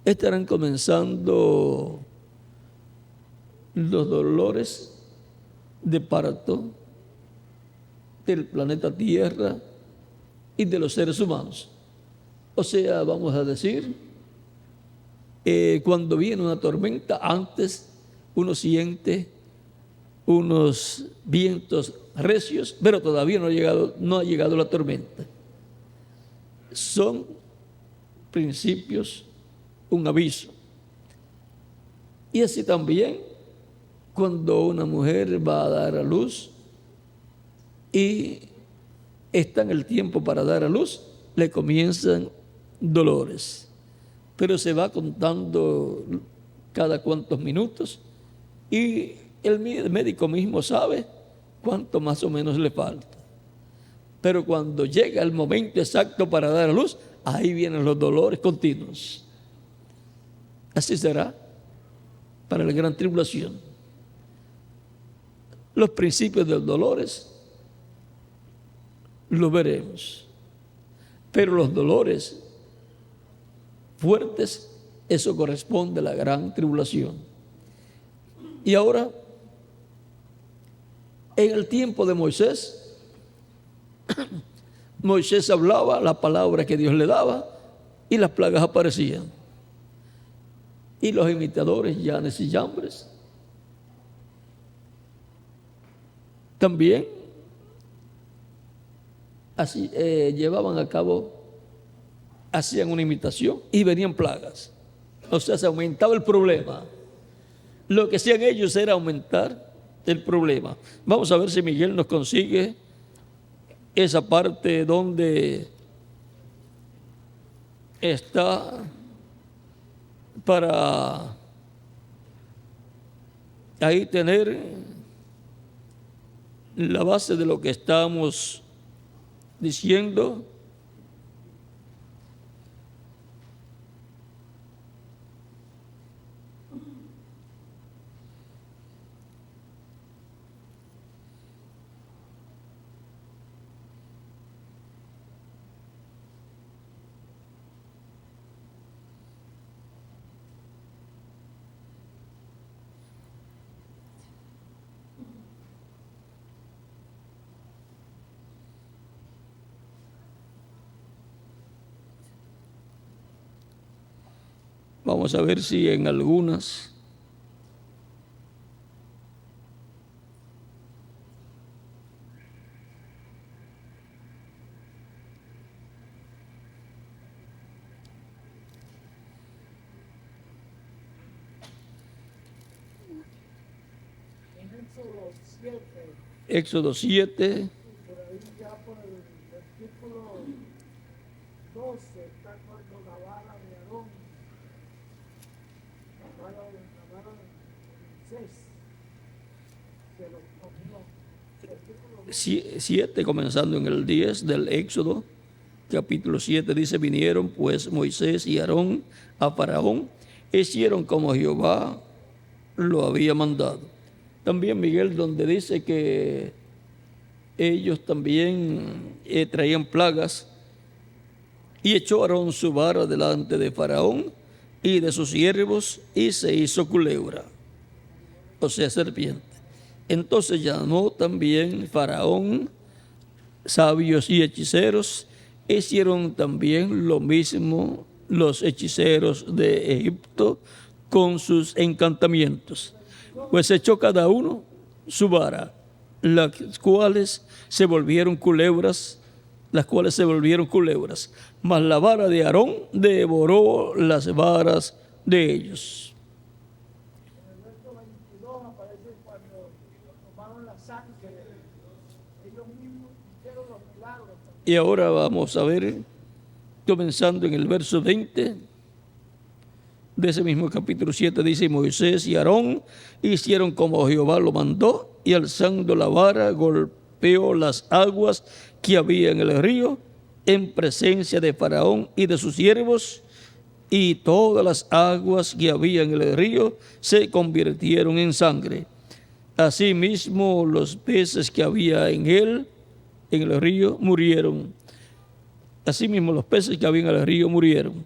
Speaker 1: estarán comenzando los dolores de parto del planeta Tierra y de los seres humanos. O sea, vamos a decir, cuando viene una tormenta, antes uno siente unos vientos recios, pero todavía no ha llegado la tormenta. Son principios, un aviso. Y así también, cuando una mujer va a dar a luz y está en el tiempo para dar a luz, le comienzan dolores. Pero se va contando cada cuantos minutos y el médico mismo sabe cuánto más o menos le falta. Pero cuando llega el momento exacto para dar a luz, ahí vienen los dolores continuos. Así será para la gran tribulación. Los principios de los dolores los veremos. Pero los dolores fuertes, eso corresponde a la gran tribulación. Y ahora, en el tiempo de Moisés, Moisés hablaba la palabra que Dios le daba y las plagas aparecían. Y los imitadores, Yanes y Yambres, también así llevaban a cabo, hacían una imitación y venían plagas. O sea, se aumentaba el problema. Lo que hacían ellos era aumentar el problema. Vamos a ver si Miguel nos consigue esa parte donde está para ahí tener la base de lo que estamos diciendo. Vamos a ver si en algunas Éxodo 7.
Speaker 2: Por ahí ya por el versículo 12 está cuando la vara de Aarón, la vara de Moisés, se lo comió. Versículo
Speaker 1: 7, comenzando en el 10 del Éxodo, capítulo 7, dice: vinieron pues Moisés y Aarón a Faraón, hicieron como Jehová lo había mandado. También Miguel, donde dice que ellos también traían plagas, y echó Aarón su vara delante de Faraón y de sus siervos, y se hizo culebra, o sea, serpiente. Entonces llamó también Faraón sabios y hechiceros. Hicieron también lo mismo los hechiceros de Egipto con sus encantamientos, pues echó cada uno su vara, las cuales se volvieron culebras, mas la vara de Aarón devoró las varas de ellos.
Speaker 2: En el verso 22 aparece cuando tomaron la sangre, ellos mismos hicieron los milagros.
Speaker 1: Y ahora vamos a ver, comenzando en el verso 20 de ese mismo capítulo 7, dice: Moisés y Aarón hicieron como Jehová lo mandó, y alzando la vara golpeó las aguas que había en el río en presencia de Faraón y de sus siervos, y todas las aguas que había en el río se convirtieron en sangre. Asimismo los peces que había en él, en el río, murieron. Asimismo los peces que había en el río murieron.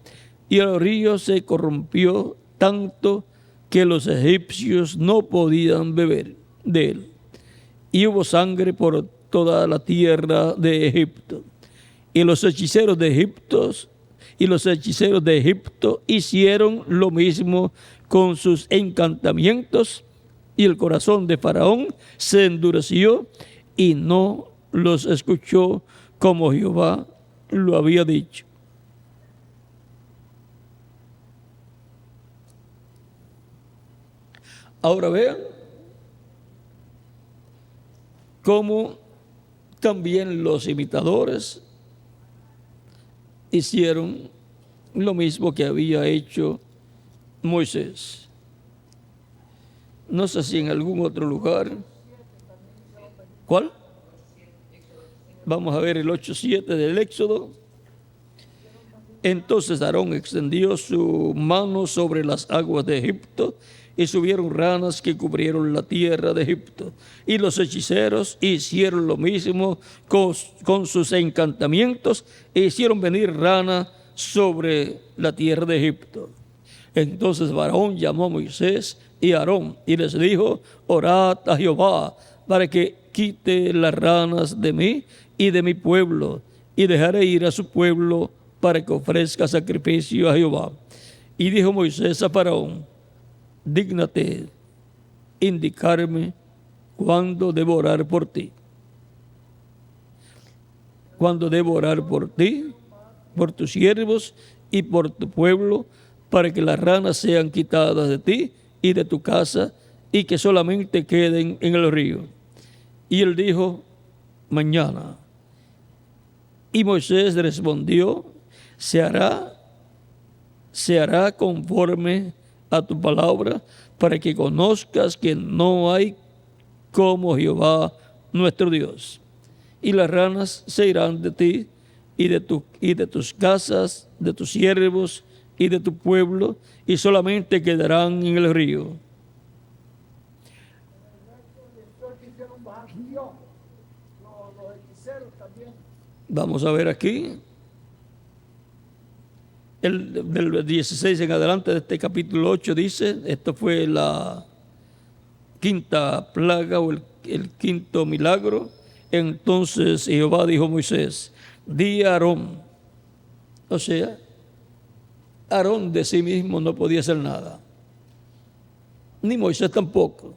Speaker 1: Y el río se corrompió tanto que los egipcios no podían beber de él. Y hubo sangre por toda la tierra de Egipto. Y los hechiceros de Egipto hicieron lo mismo con sus encantamientos, y el corazón de Faraón se endureció y no los escuchó como Jehová lo había dicho. Ahora vean cómo también los imitadores hicieron lo mismo que había hecho Moisés. No sé si en algún otro lugar. ¿Cuál? Vamos a ver el 8:7 del Éxodo. Entonces Aarón extendió su mano sobre las aguas de Egipto, y subieron ranas que cubrieron la tierra de Egipto. Y los hechiceros hicieron lo mismo con sus encantamientos, e hicieron venir rana sobre la tierra de Egipto. Entonces Faraón llamó a Moisés y a Aarón y les dijo: orad a Jehová para que quite las ranas de mí y de mi pueblo, y dejaré ir a su pueblo para que ofrezca sacrificio a Jehová. Y dijo Moisés a Faraón: dígnate indicarme cuándo debo orar por ti. Cuándo debo orar por ti, por tus siervos y por tu pueblo, para que las ranas sean quitadas de ti y de tu casa, y que solamente queden en el río. Y él dijo: mañana. Y Moisés respondió: se hará conforme a tu palabra, para que conozcas que no hay como Jehová nuestro Dios. Y las ranas se irán de ti y de tus casas, de tus siervos y de tu pueblo, y solamente quedarán en el río. Vamos a ver aquí, del 16 en adelante de este capítulo 8 dice: esto fue la quinta plaga o el quinto milagro. Entonces Jehová dijo a Moisés: di a Aarón. O sea, Aarón de sí mismo no podía hacer nada, ni Moisés tampoco.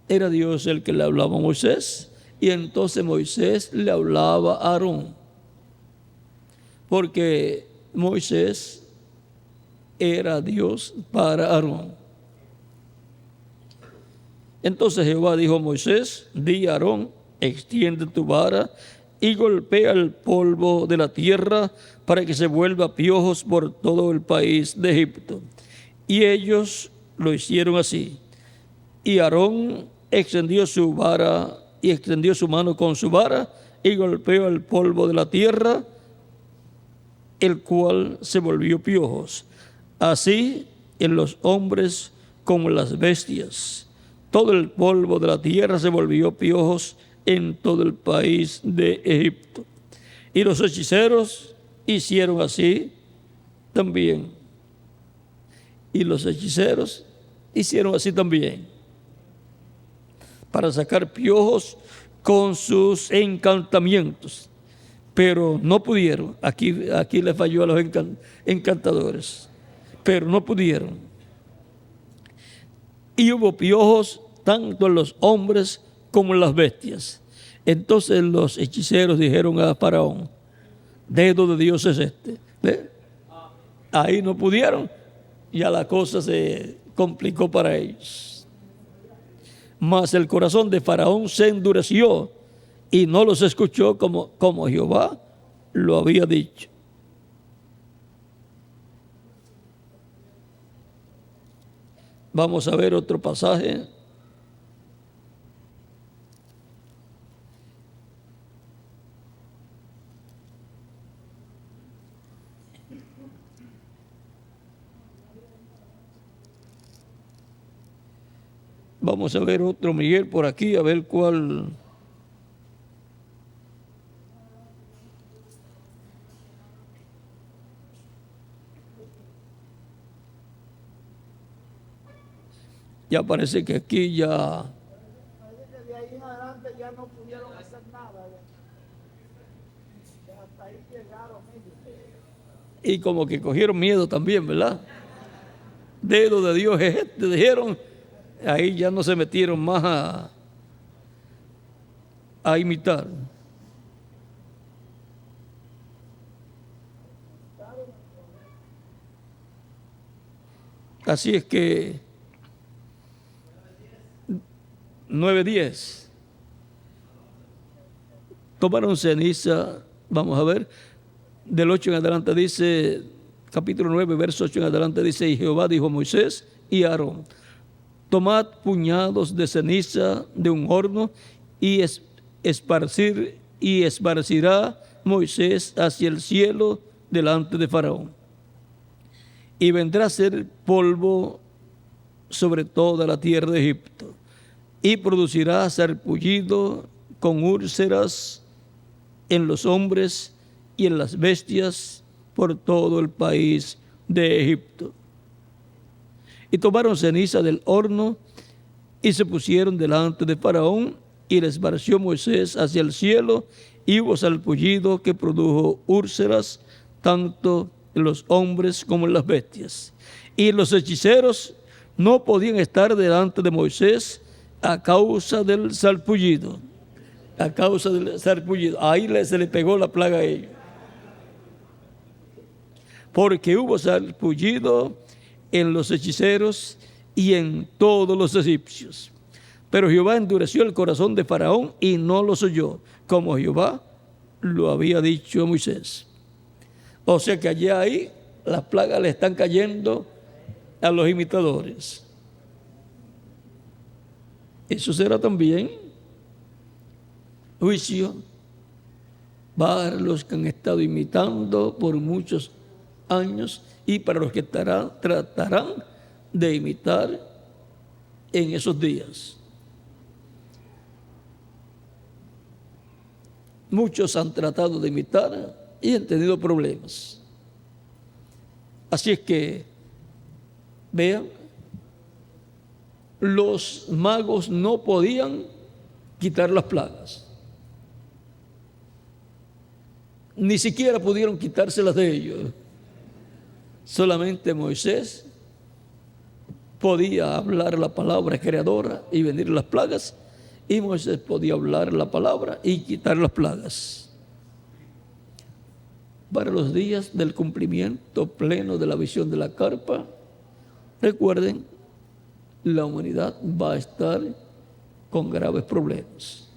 Speaker 1: Era Dios el que le hablaba a Moisés, y entonces Moisés le hablaba a Aarón, porque Moisés era Dios para Aarón. Entonces Jehová dijo a Moisés: di a Aarón, extiende tu vara y golpea el polvo de la tierra para que se vuelva piojos por todo el país de Egipto. Y ellos lo hicieron así. Y Aarón extendió su vara y extendió su mano con su vara y golpeó el polvo de la tierra, el cual se volvió piojos. Así en los hombres como en las bestias. Todo el polvo de la tierra se volvió piojos en todo el país de Egipto. Y los hechiceros hicieron así también. Y los hechiceros hicieron así también, para sacar piojos con sus encantamientos. Pero no pudieron. Aquí le falló a los encantadores. Pero no pudieron. Y hubo piojos tanto en los hombres como en las bestias. Entonces los hechiceros dijeron a Faraón: dedo de Dios es este. ¿Ve? Ahí no pudieron. Ya la cosa se complicó para ellos. Mas el corazón de Faraón se endureció y no los escuchó como Jehová lo había dicho. Vamos a ver otro pasaje. Vamos a ver otro Miguel por aquí, a ver cuál. Ya parece que aquí ya.
Speaker 2: Parece que de ahí en adelante ya no pudieron hacer nada. Ya hasta ahí llegaron ellos.
Speaker 1: Y como que cogieron miedo también, ¿verdad? Dedo de Dios es este, dijeron. Ahí ya no se metieron más a imitar. Así es que 9:10 tomaron ceniza. Vamos a ver, del 8 en adelante dice, capítulo 9, verso 8 en adelante dice: y Jehová dijo a Moisés y a Aarón: tomad puñados de ceniza de un horno y esparcirá Moisés hacia el cielo delante de Faraón. Y vendrá a ser polvo sobre toda la tierra de Egipto, y producirá sarpullido con úlceras en los hombres y en las bestias por todo el país de Egipto. Y tomaron ceniza del horno y se pusieron delante de Faraón, y le esparció Moisés hacia el cielo, y hubo sarpullido que produjo úlceras tanto en los hombres como en las bestias. Y los hechiceros no podían estar delante de Moisés a causa del sarpullido. A causa del sarpullido. Ahí se le pegó la plaga a ellos. Porque hubo sarpullido en los hechiceros y en todos los egipcios. Pero Jehová endureció el corazón de Faraón y no los oyó, como Jehová lo había dicho a Moisés. O sea que allá ahí las plagas le están cayendo a los imitadores. Eso será también juicio para los que han estado imitando por muchos años y para los que tratarán de imitar en esos días. Muchos han tratado de imitar y han tenido problemas. Así es que, vean, los magos no podían quitar las plagas. Ni siquiera pudieron quitárselas de ellos. Solamente Moisés podía hablar la palabra creadora y venir las plagas, y Moisés podía hablar la palabra y quitar las plagas. Para los días del cumplimiento pleno de la visión de la carpa, recuerden, la humanidad va a estar con graves problemas.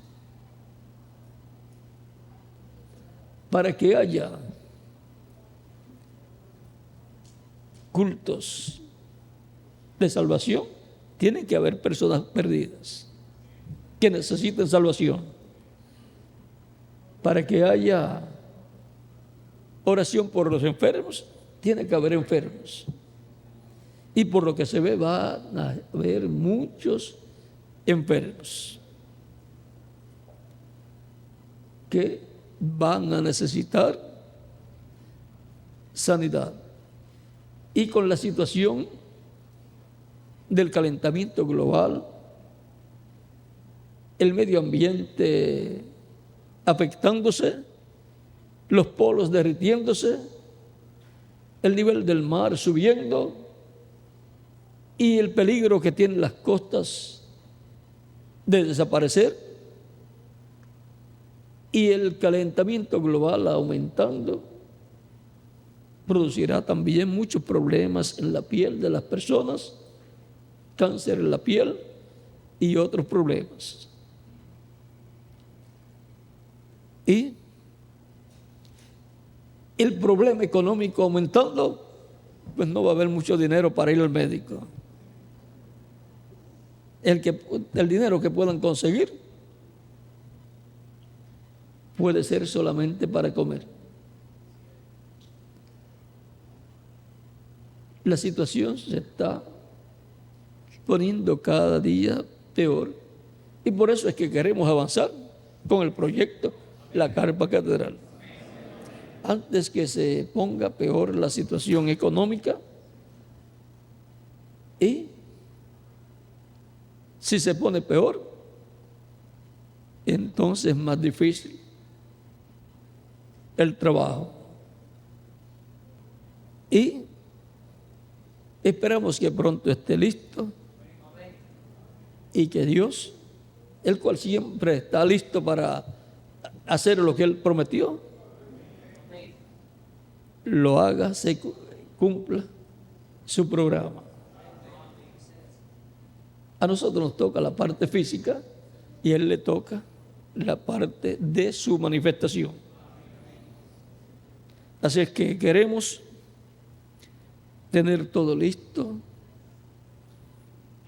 Speaker 1: Para que haya cultos de salvación, tiene que haber personas perdidas que necesiten salvación. Para que haya oración por los enfermos, tiene que haber enfermos. Y por lo que se ve, va a haber muchos enfermos que van a necesitar sanidad. Y con la situación del calentamiento global, el medio ambiente afectándose, los polos derritiéndose, el nivel del mar subiendo y el peligro que tienen las costas de desaparecer y el calentamiento global aumentando, producirá también muchos problemas en la piel de las personas, cáncer en la piel y otros problemas. Y el problema económico aumentando, pues no va a haber mucho dinero para ir al médico. El dinero que puedan conseguir puede ser solamente para comer. La situación se está poniendo cada día peor y por eso es que queremos avanzar con el proyecto La Carpa Catedral. Antes que se ponga peor la situación económica y si se pone peor, entonces es más difícil el trabajo. Y esperamos que pronto esté listo y que Dios, el cual siempre está listo para hacer lo que Él prometió, lo haga, se cumpla su programa. A nosotros nos toca la parte física y a Él le toca la parte de su manifestación. Así es que queremos tener todo listo.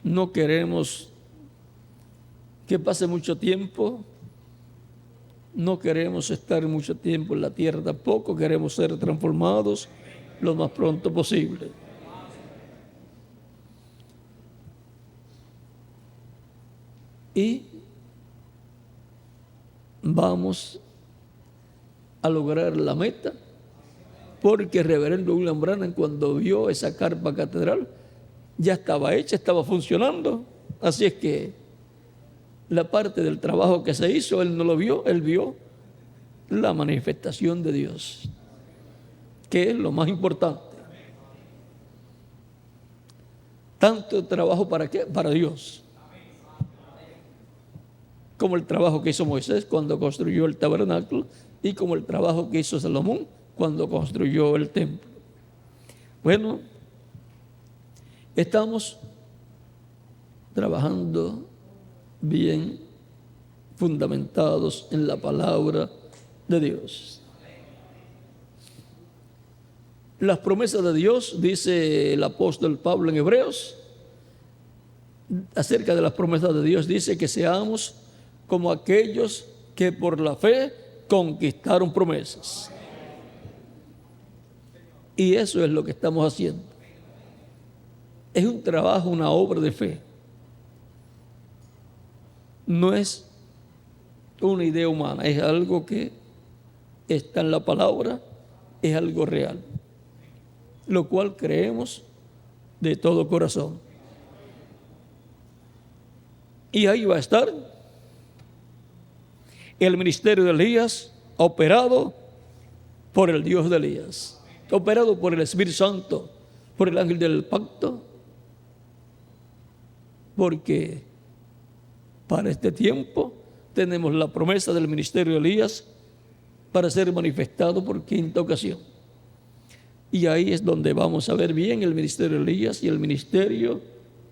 Speaker 1: No queremos que pase mucho tiempo. No queremos estar mucho tiempo en la tierra tampoco. Queremos ser transformados lo más pronto posible. Y vamos a lograr la meta, porque el reverendo William Branham, cuando vio esa carpa catedral, ya estaba hecha, estaba funcionando. Así es que la parte del trabajo que se hizo, él no lo vio, él vio la manifestación de Dios, que es lo más importante. Tanto trabajo para qué, para Dios, como el trabajo que hizo Moisés cuando construyó el tabernáculo y como el trabajo que hizo Salomón cuando construyó el templo. Bueno, estamos trabajando bien fundamentados en la palabra de Dios. Las promesas de Dios, dice el apóstol Pablo en Hebreos, acerca de las promesas de Dios, dice que seamos como aquellos que por la fe conquistaron promesas. Y eso es lo que estamos haciendo. Es un trabajo, una obra de fe. No es una idea humana, es algo que está en la palabra, es algo real, lo cual creemos de todo corazón. Y ahí va a estar el ministerio de Elías, operado por el Dios de Elías, operado por el Espíritu Santo, por el ángel del pacto, porque para este tiempo tenemos la promesa del ministerio de Elías para ser manifestado por quinta ocasión. Y ahí es donde vamos a ver bien el ministerio de Elías y el ministerio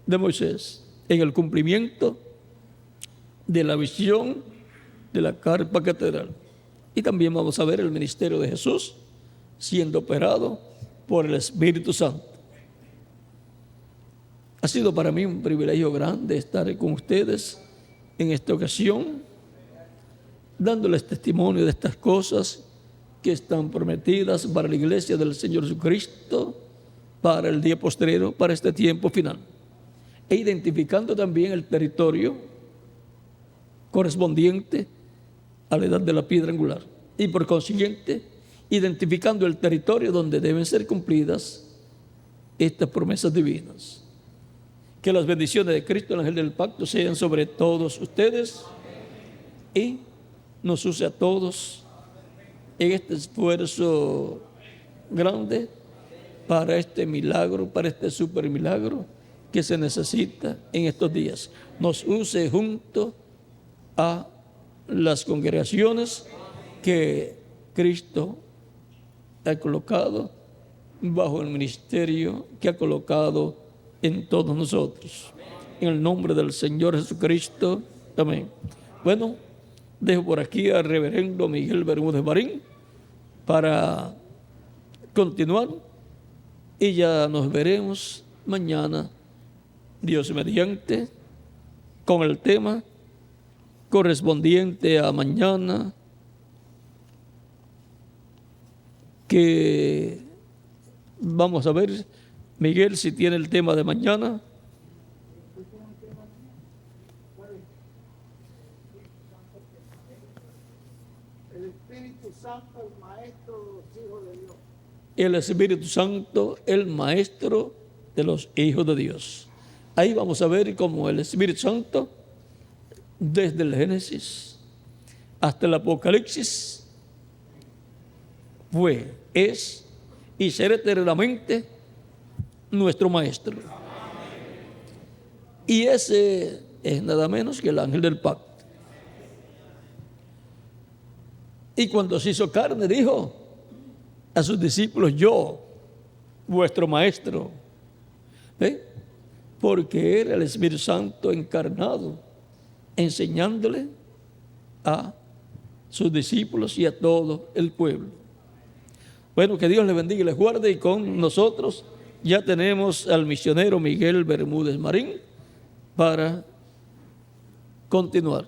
Speaker 1: de Moisés en el cumplimiento de la visión de la carpa catedral. Y también vamos a ver el ministerio de Jesús siendo operado por el Espíritu Santo. Ha sido para mí un privilegio grande estar con ustedes en esta ocasión, dándoles testimonio de estas cosas que están prometidas para la iglesia del Señor Jesucristo, para el día postrero, para este tiempo final, e identificando también el territorio correspondiente a la edad de la piedra angular, y por consiguiente identificando el territorio donde deben ser cumplidas estas promesas divinas. Que las bendiciones de Cristo, el ángel del pacto, sean sobre todos ustedes y nos use a todos en este esfuerzo grande para este milagro, para este super milagro que se necesita en estos días. Nos use junto a las congregaciones que Cristo ha colocado bajo el ministerio que ha colocado en todos nosotros. En el nombre del Señor Jesucristo. Amén. Bueno, dejo por aquí al reverendo Miguel Bermúdez Marín para continuar y ya nos veremos mañana, Dios mediante, con el tema correspondiente a mañana, que vamos a ver, Miguel, si tiene el tema de mañana.
Speaker 2: El Espíritu Santo, el Maestro de los hijos de Dios.
Speaker 1: El Espíritu Santo, el Maestro de los hijos de Dios. Ahí vamos a ver cómo el Espíritu Santo, desde el Génesis hasta el Apocalipsis, fue, es y será eternamente nuestro Maestro. Y ese es nada menos que el ángel del pacto. Y cuando se hizo carne, dijo a sus discípulos: yo, vuestro Maestro. ¿Ve? Porque era el Espíritu Santo encarnado, enseñándole a sus discípulos y a todo el pueblo. Bueno, que Dios les bendiga y les guarde, y con nosotros ya tenemos al misionero Miguel Bermúdez Marín para continuar.